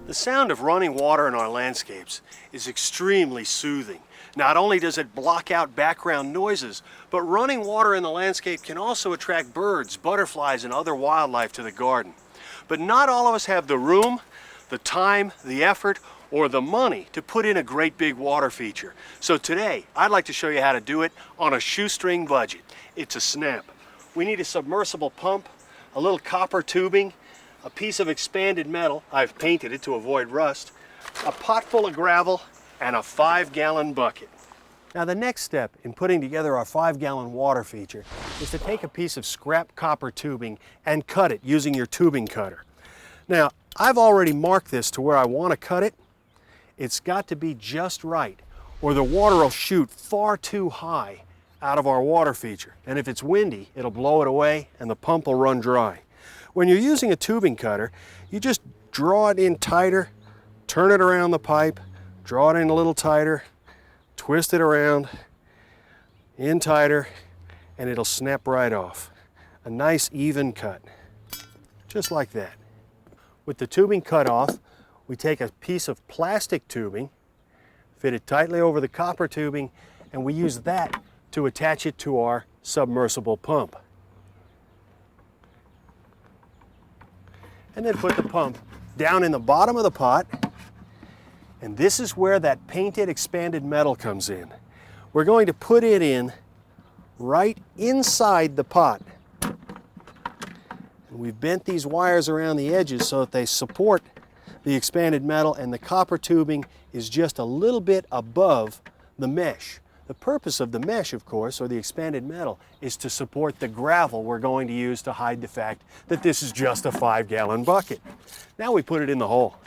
The sound of running water in our landscapes is extremely soothing. Not only does it block out background noises, but running water in the landscape can also attract birds, butterflies, and other wildlife to the garden. But not all of us have the room, the time, the effort, or the money to put in a great big water feature. So today, I'd like to show you how to do it on a shoestring budget. It's a snap. We need a submersible pump, a little copper tubing, a piece of expanded metal, I've painted it to avoid rust, a pot full of gravel, and a 5-gallon bucket. Now the next step in putting together our 5-gallon water feature is to take a piece of scrap copper tubing and cut it using your tubing cutter. Now I've already marked this to where I want to cut it. It's got to be just right, or the water will shoot far too high out of our water feature. And if it's windy, it'll blow it away and the pump will run dry. When you're using a tubing cutter, you just draw it in tighter, turn it around the pipe, draw it in a little tighter, twist it around, in tighter, and it'll snap right off. A nice even cut, just like that. With the tubing cut off, we take a piece of plastic tubing, fit it tightly over the copper tubing, and we use that to attach it to our submersible pump. And then put the pump down in the bottom of the pot. And this is where that painted expanded metal comes in. We're going to put it in right inside the pot. And we've bent these wires around the edges so that they support the expanded metal, and the copper tubing is just a little bit above the mesh. The purpose of the mesh, of course, or the expanded metal, is to support the gravel we're going to use to hide the fact that this is just a 5-gallon bucket. Now we put it in the hole.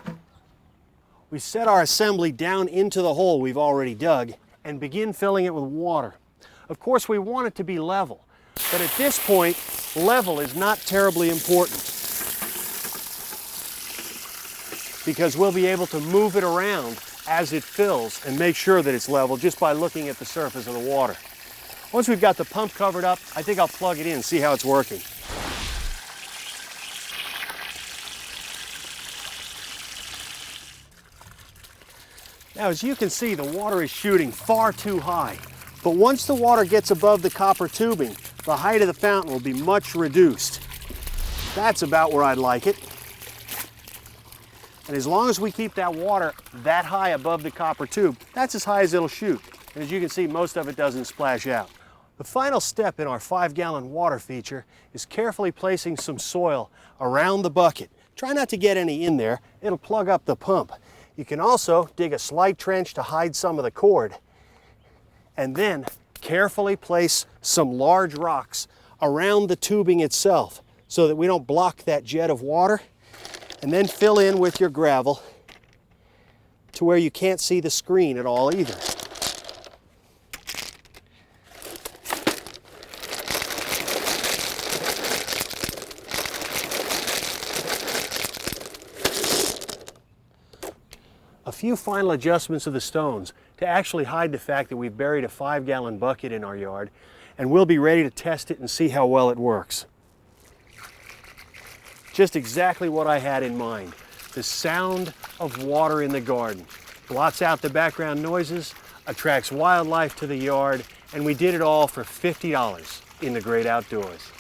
We set our assembly down into the hole we've already dug and begin filling it with water. Of course, we want it to be level, but at this point, level is not terribly important because we'll be able to move it around as it fills and make sure that it's level just by looking at the surface of the water. Once we've got the pump covered up, I think I'll plug it in and see how it's working. Now, as you can see, the water is shooting far too high. But once the water gets above the copper tubing, the height of the fountain will be much reduced. That's about where I'd like it. And as long as we keep that water that high above the copper tube, that's as high as it'll shoot. And as you can see, most of it doesn't splash out. The final step in our 5-gallon water feature is carefully placing some soil around the bucket. Try not to get any in there, it'll plug up the pump. You can also dig a slight trench to hide some of the cord, and then carefully place some large rocks around the tubing itself so that we don't block that jet of water. And then fill in with your gravel to where you can't see the screen at all either. A few final adjustments of the stones to actually hide the fact that we've buried a 5-gallon bucket in our yard, and we'll be ready to test it and see how well it works. Just exactly what I had in mind. The sound of water in the garden. Blots out the background noises, attracts wildlife to the yard, and we did it all for $50 in the great outdoors.